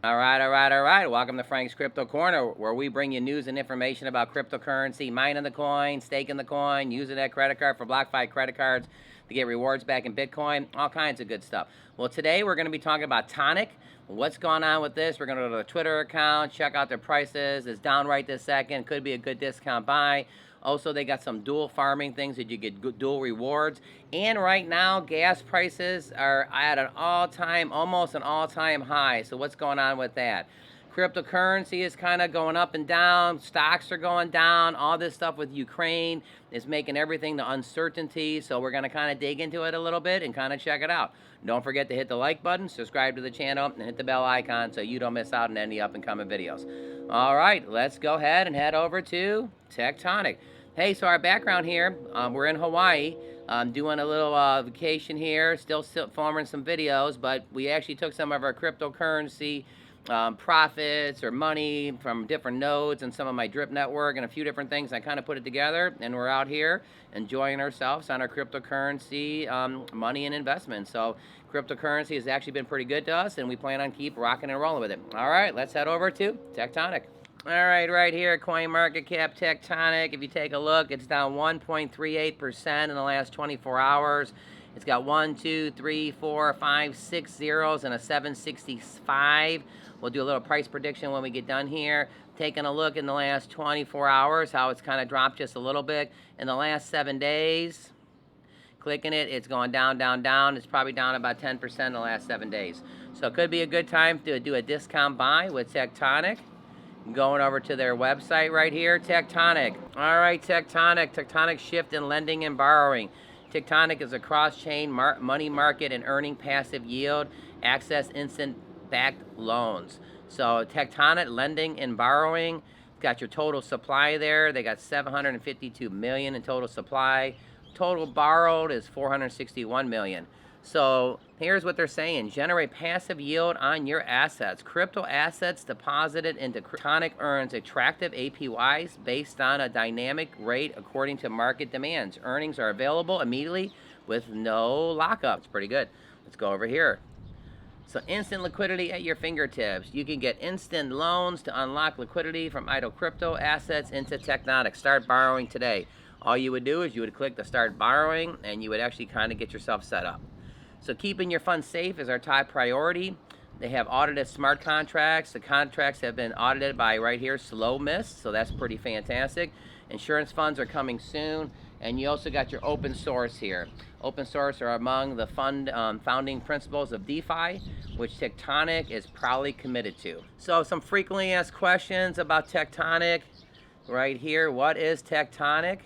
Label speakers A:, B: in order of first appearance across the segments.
A: All right, all right, all right. Welcome to Frank's Crypto Corner, where we bring you news and information about cryptocurrency, mining the coin, staking the coin, using that credit card for BlockFi credit cards to get rewards back in Bitcoin, all kinds of good stuff. Well, today we're going to be talking about Tonic. What's going on with this? We're going to go to the Twitter account, check out their prices. It's down right this second. Could be a good discount buy. Also, they got some dual farming things that you get dual rewards. And right now, gas prices are at an all-time, almost an all-time high. So what's going on with that? Cryptocurrency is kind of going up and down. Stocks are going down. All this stuff with Ukraine is making everything the uncertainty. So we're going to kind of dig into it a little bit and kind of check it out. Don't forget to hit the like button, subscribe to the channel, and hit the bell icon so you don't miss out on any up and coming videos. All right, let's go ahead and head over to Tectonic. Hey, so our background here, we're in Hawaii. Doing a little vacation here, still filming some videos, but we actually took some of our cryptocurrency profits or money from different nodes and some of my drip network and a few different things. I kind of put it together, and we're out here enjoying ourselves on our cryptocurrency money and investments. So cryptocurrency has actually been pretty good to us, and we plan on keep rocking and rolling with it. All right, let's head over to Tectonic. All right, right here, CoinMarketCap Tectonic. If you take a look, it's down 1.38% in the last 24 hours. It's got 1, 2, 3, 4, 5, 6 zeros and a 765. We'll do a little price prediction when we get done here. Taking a look in the last 24 hours, how it's kind of dropped just a little bit. In the last 7 days, clicking it, it's going down, down, down. It's probably down about 10% in the last 7 days. So it could be a good time to do a discount buy with Tectonic. Going over to their website right here, Tectonic. All right, Tectonic. Tectonic shift in lending and borrowing. Tectonic is a cross-chain money market and earning passive yield, access instant-backed loans. So Tectonic lending and borrowing. Got your total supply there. They got 752 million in total supply. Total borrowed is 461 million. So here's what they're saying. Generate passive yield on your assets. Crypto assets deposited into Tectonic earns attractive APYs based on a dynamic rate according to market demands. Earnings are available immediately with no lockup. It's pretty good. Let's go over here. So instant liquidity at your fingertips. You can get instant loans to unlock liquidity from idle crypto assets into Tectonic. Start borrowing today. All you would do is you would click the start borrowing and you would actually kind of get yourself set up. So keeping your funds safe is our top priority. They have audited smart contracts. The contracts have been audited by right here, Slow Mist, so that's pretty fantastic. Insurance funds are coming soon. And you also got your open source here. Open source are among the founding principles of DeFi, which Tectonic is proudly committed to. So some frequently asked questions about Tectonic right here. What is Tectonic?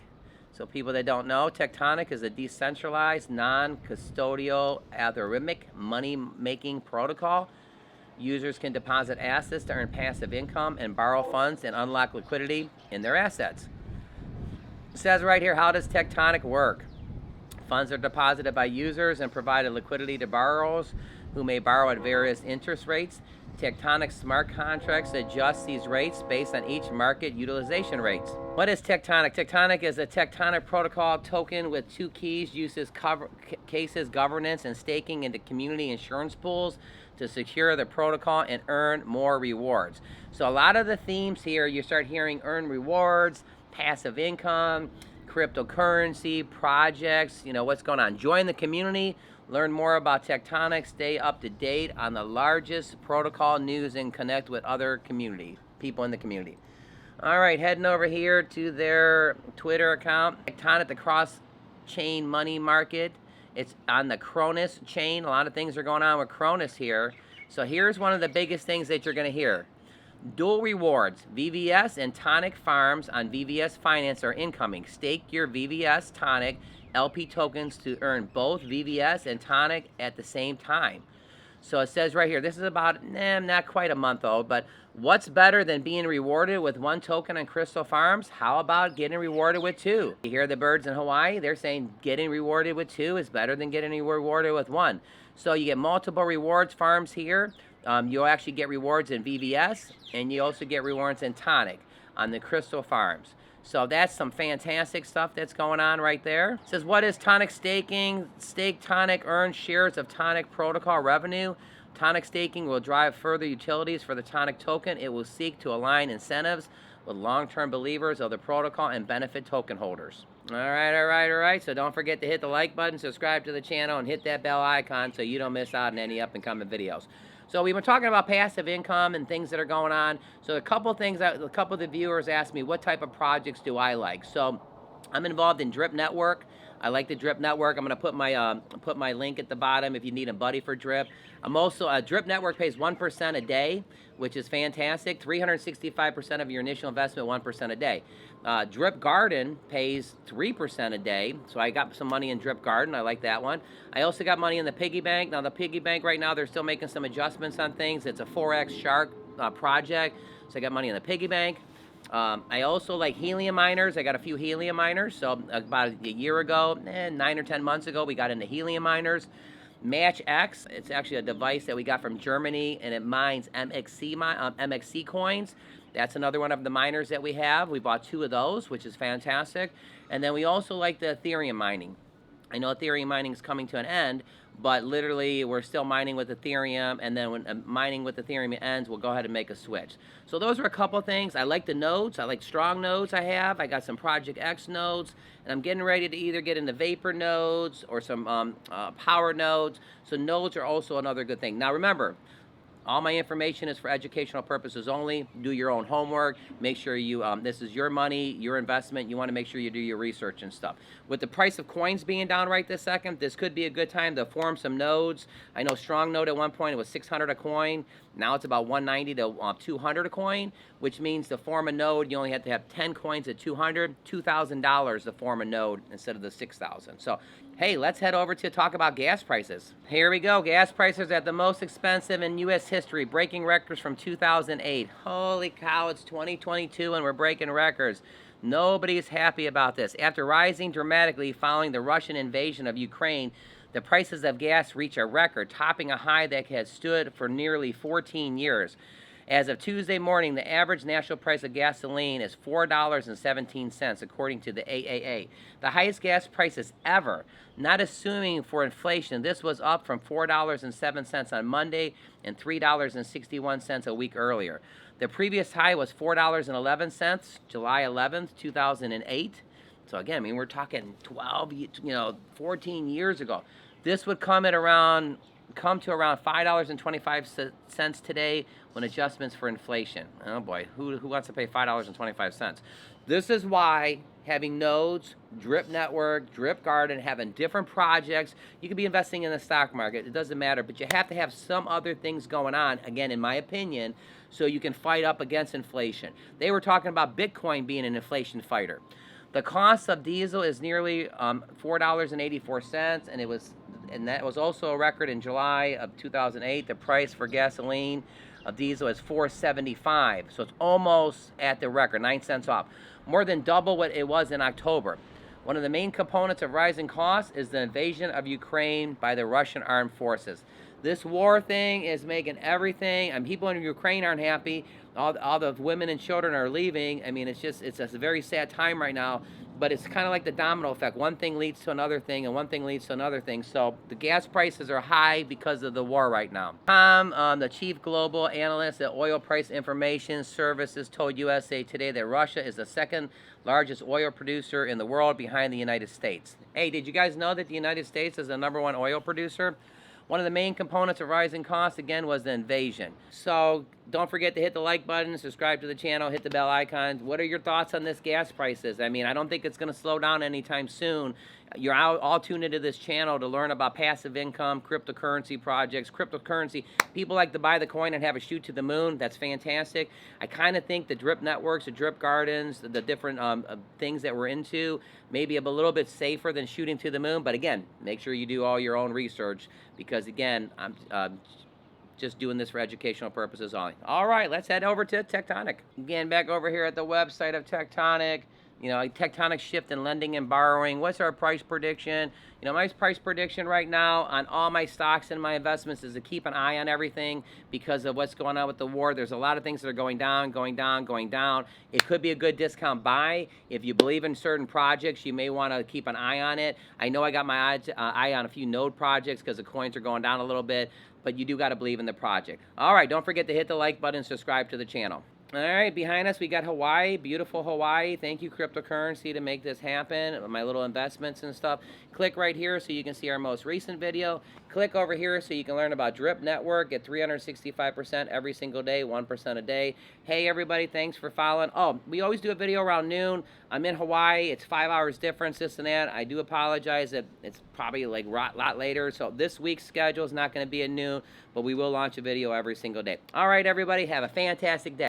A: So people that don't know, Tectonic is a decentralized, non-custodial, algorithmic money-making protocol. Users can deposit assets to earn passive income and borrow funds and unlock liquidity in their assets. It says right here, how does Tectonic work? Funds are deposited by users and provided liquidity to borrowers who may borrow at various interest rates. Tectonic smart contracts adjust these rates based on each market utilization rates. What is Tectonic? Tectonic is a Tectonic protocol token with 2 keys, uses cases, governance, and staking into community insurance pools to secure the protocol and earn more rewards. So a lot of the themes here, you start hearing earn rewards, passive income, cryptocurrency, projects, what's going on. Join the community. Learn more about Tectonic, stay up to date on the largest protocol news, and connect with other people in the community. All right, heading over here to their Twitter account. Tectonic, the cross-chain money market. It's on the Cronus chain. A lot of things are going on with Cronus here. So here's one of the biggest things that you're going to hear. Dual rewards. VVS and Tonic farms on VVS Finance are incoming. Stake your VVS Tonic LP tokens to earn both VVS and Tonic at the same time. So it says right here, this is about, not quite a month old, but what's better than being rewarded with 1 token on Crystal Farms? How about getting rewarded with 2? You hear the birds in Hawaii? They're saying getting rewarded with 2 is better than getting rewarded with 1. So you get multiple rewards farms here. You'll actually get rewards in VVS, and you also get rewards in Tonic on the Crystal Farms. So that's some fantastic stuff that's going on right there. It says, what is Tonic staking? Stake Tonic, earn shares of Tonic protocol revenue. Tonic staking will drive further utilities for the Tonic token. It will seek to align incentives with long-term believers of the protocol and benefit token holders. All right. So don't forget to hit the like button, subscribe to the channel, and hit that bell icon so you don't miss out on any up-and-coming videos. So we've been talking about passive income and things that are going on. So a couple of the viewers asked me, what type of projects do I like? So I'm involved in Drip Network. I like the Drip Network. I'm going to put my link at the bottom if you need a buddy for Drip. I'm also, Drip Network pays 1% a day, which is fantastic. 365% of your initial investment, 1% a day. Drip Garden pays 3% a day, so I got some money in Drip Garden. I like that one. I also got money in the piggy bank. Now the piggy bank right now, they're still making some adjustments on things. It's a 4X shark project, so I got money in the piggy bank. I also like helium miners. I got a few helium miners. So about a year ago, 9 or 10 months ago, we got into helium miners. MatchX, it's actually a device that we got from Germany, and it mines MXC coins. That's another one of the miners that we have. We bought 2 of those, which is fantastic. And then we also like the Ethereum mining. I know Ethereum mining is coming to an end, but literally we're still mining with Ethereum, and then when mining with Ethereum ends, we'll go ahead and make a switch. So those are a couple of things. I like the nodes. I like strong nodes I have. I got some Project X nodes, and I'm getting ready to either get into Vapor nodes or some power nodes. So nodes are also another good thing. Now remember, all my information is for educational purposes only. Do your own homework. Make sure you, this is your money, your investment. You want to make sure you do your research and stuff. With the price of coins being down right this second, this could be a good time to form some nodes. I know Strong Node at one point, it was 600 a coin. Now it's about 190 to 200 a coin, which means to form a node, you only have to have 10 coins at 200, $2,000 to form a node instead of the 6,000. So, hey, let's head over to talk about gas prices. Here we go. Gas prices at the most expensive in U.S. history, breaking records from 2008. Holy cow, it's 2022 and we're breaking records. Nobody's happy about this. After rising dramatically following the Russian invasion of Ukraine, the prices of gas reach a record, topping a high that has stood for nearly 14 years. As of Tuesday morning, the average national price of gasoline is $4.17, according to the AAA. The highest gas prices ever, not assuming for inflation. This was up from $4.07 on Monday and $3.61 a week earlier. The previous high was $4.11, July 11th, 2008. So again, I mean, we're talking 14 years ago. This would come to around $5.25 today when adjustments for inflation. Oh boy, who wants to pay $5.25? This is why having nodes, Drip Network, Drip Garden, having different projects, you could be investing in the stock market, it doesn't matter, but you have to have some other things going on, again, in my opinion, so you can fight up against inflation. They were talking about Bitcoin being an inflation fighter. The cost of diesel is nearly $4.84, and that was also a record in July of 2008. The price for gasoline of diesel is $4.75, so it's almost at the record, 9 cents off, more than double what it was in October. One of the main components of rising costs is the invasion of Ukraine by the Russian armed forces. This war thing is making everything, and people in Ukraine aren't happy. All the women and children are leaving. I mean, it's a very sad time right now, but it's kind of like the domino effect. One thing leads to another thing, and one thing leads to another thing. So the gas prices are high because of the war right now. Tom, the chief global analyst at Oil Price Information Services, told USA Today that Russia is the second largest oil producer in the world behind the United States. Hey, did you guys know that the United States is the #1 oil producer? One of the main components of rising costs, again, was the invasion. So don't forget to hit the like button, subscribe to the channel, hit the bell icon. What are your thoughts on this gas prices? I mean, I don't think it's going to slow down anytime soon. You're all tuned into this channel to learn about passive income, cryptocurrency projects, cryptocurrency. People like to buy the coin and have a shoot to the moon. That's fantastic. I kind of think the drip networks, the drip gardens, the different things that we're into, maybe a little bit safer than shooting to the moon. But again, make sure you do all your own research because, again, I'm just doing this for educational purposes only. All right, let's head over to Tectonic. Again, back over here at the website of Tectonic. You know, tectonic shift in lending and borrowing. What's our price prediction? You know, my price prediction right now on all my stocks and my investments is to keep an eye on everything because of what's going on with the war. There's a lot of things that are going down, going down, going down. It could be a good discount buy. If you believe in certain projects, you may want to keep an eye on it. I know I got my eye on a few node projects because the coins are going down a little bit. but you do got to believe in the project. All right, don't forget to hit the like button and subscribe to the channel. All right, behind us we got Hawaii, beautiful Hawaii. Thank you, cryptocurrency, to make this happen. My little investments and stuff. Click right here so you can see our most recent video. Click over here so you can learn about Drip Network. Get 365% every single day, 1% a day. Hey everybody, thanks for following. Oh, we always do a video around noon. I'm in Hawaii. It's 5 hours difference, this and that. I do apologize that it's probably like a lot later. So this week's schedule is not going to be at noon, but we will launch a video every single day. All right, everybody, have a fantastic day.